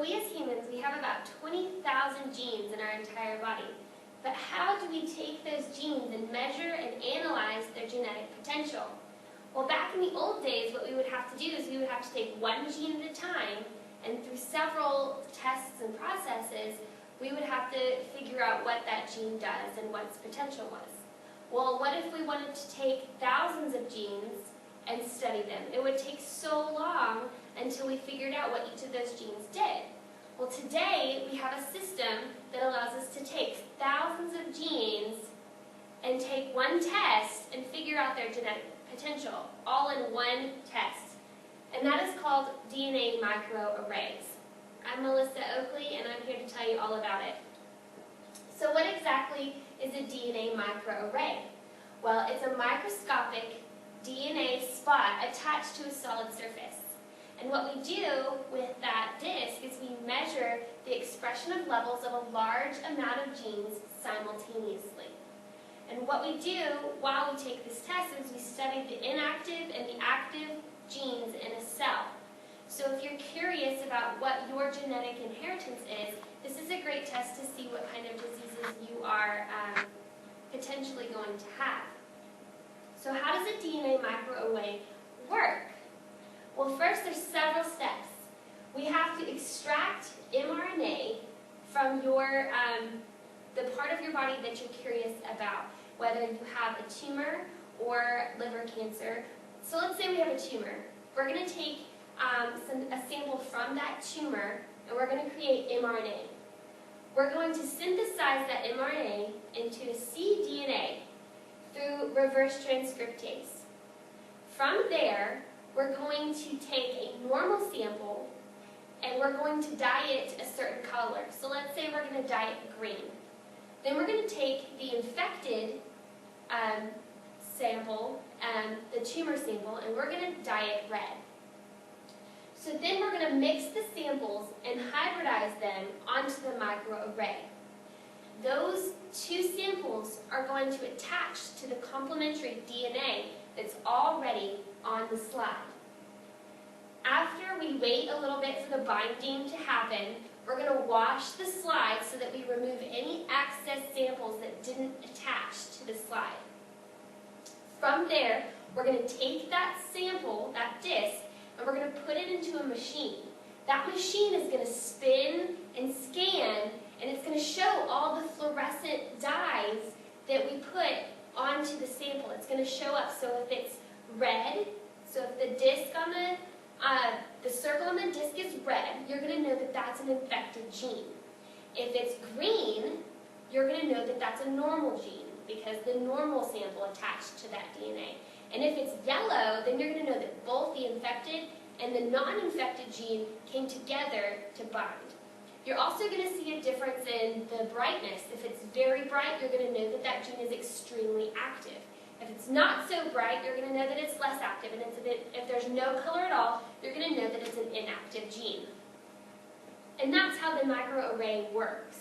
So we as humans, we have about 20,000 genes in our entire body. But how do we take those genes and measure and analyze their genetic potential? Well, back in the old days, what we would have to do is we would have to take one gene at a time, and through several tests and processes, we would have to figure out what that gene does and what its potential was. Well, what if we wanted to take thousands of genes and study them? It would take so long until we figured out what each of those genes did. Well, today we have a system that allows us to take thousands of genes and take one test and figure out their genetic potential, all in one test. And that is called DNA microarrays. I'm Melissa Oakley, and I'm here to tell you all about it. So what exactly is a DNA microarray? Well, it's a microscopic DNA spot attached to a solid surface. And what we do with that disc is we measure the expression of levels of a large amount of genes simultaneously. And what we do while we take this test is we study the inactive and the active genes in a cell. So if you're curious about what your genetic inheritance is, this is a great test to see what kind of diseases you are potentially going to have. So how does a DNA microarray work? Well, first there's several steps. We have to extract mRNA from your, the part of your body that you're curious about, whether you have a tumor or liver cancer. So let's say we have a tumor. We're going to take a sample from that tumor, and we're going to create mRNA. We're going to synthesize that mRNA into a cDNA through reverse transcriptase. From there, we're going to take a normal sample and we're going to dye it a certain color. So let's say we're going to dye it green. Then we're going to take the infected sample, the tumor sample, and we're going to dye it red. So then we're going to mix the samples and hybridize them onto the microarray. Those two samples are going to attach to the complementary DNA that's already on the slide. After we wait a little bit for the binding to happen, we're going to wash the slide so that we remove any excess samples that didn't attach to the slide. From there, we're going to take that sample, that disc, and we're going to put it into a machine. That machine is going to spin and scan, and it's going to show all the fluorescent dyes that we put onto the sample. It's going to show up. So if it's red, so if the disc on the circle on the disc is red, you're going to know that that's an infected gene. If it's green, you're going to know that that's a normal gene because the normal sample attached to that DNA. And if it's yellow, then you're going to know that both the infected and the non-infected gene came together to bind. You're also going to see a difference in the brightness. If it's very bright, you're going to know that that gene is extremely active. If it's not so bright, you're going to know that it's less active. And if there's no color at all, you're going to know that it's an inactive gene. And that's how the microarray works.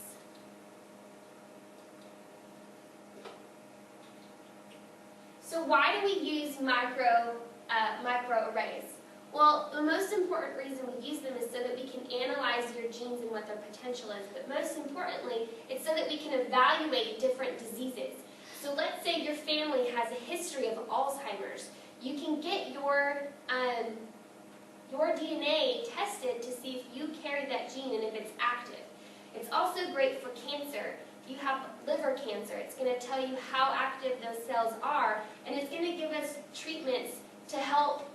So why do we use microarrays? Well, the most important reason we use them is so that we can analyze your genes and what their potential is. But most importantly, it's so that we can evaluate different diseases. So let's say your family has a history of Alzheimer's. You can get your DNA tested to see if you carry that gene and if it's active. It's also great for cancer. If you have liver cancer, it's going to tell you how active those cells are, and it's going to give us treatments to help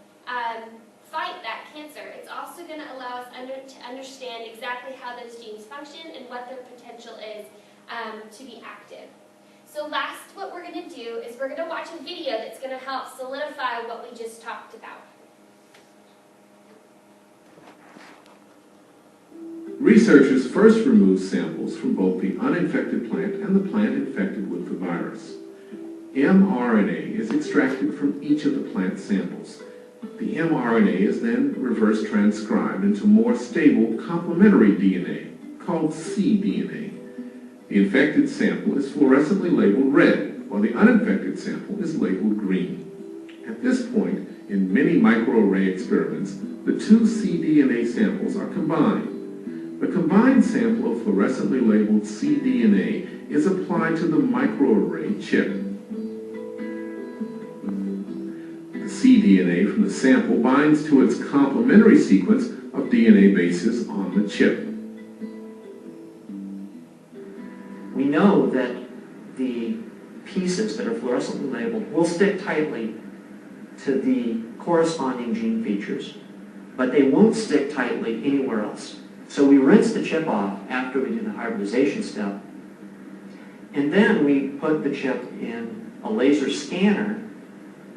fight that cancer. It's also going to allow us to understand exactly how those genes function and what their potential is to be active. So last, what we're going to do is we're going to watch a video that's going to help solidify what we just talked about. Researchers first removed samples from both the uninfected plant and the plant infected with the virus. mRNA is extracted from each of the plant samples. The mRNA is then reverse transcribed into more stable complementary DNA, called cDNA. The infected sample is fluorescently labeled red, while the uninfected sample is labeled green. At this point, in many microarray experiments, the two cDNA samples are combined. The combined sample of fluorescently labeled cDNA is applied to the microarray chip. The cDNA from the sample binds to its complementary sequence of DNA bases on the chip. We know that the pieces that are fluorescently labeled will stick tightly to the corresponding gene features, but they won't stick tightly anywhere else. So we rinse the chip off after we do the hybridization step, and then we put the chip in a laser scanner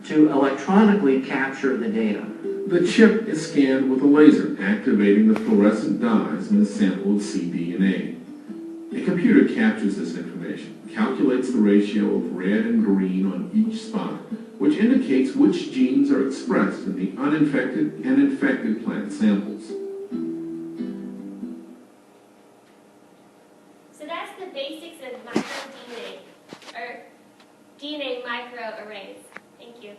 to electronically capture the data. The chip is scanned with a laser, activating the fluorescent dyes in the sample of cDNA. A computer captures this information, calculates the ratio of red and green on each spot, which indicates which genes are expressed in the uninfected and infected plant samples. So that's the basics of microDNA, or DNA microarrays. Thank you.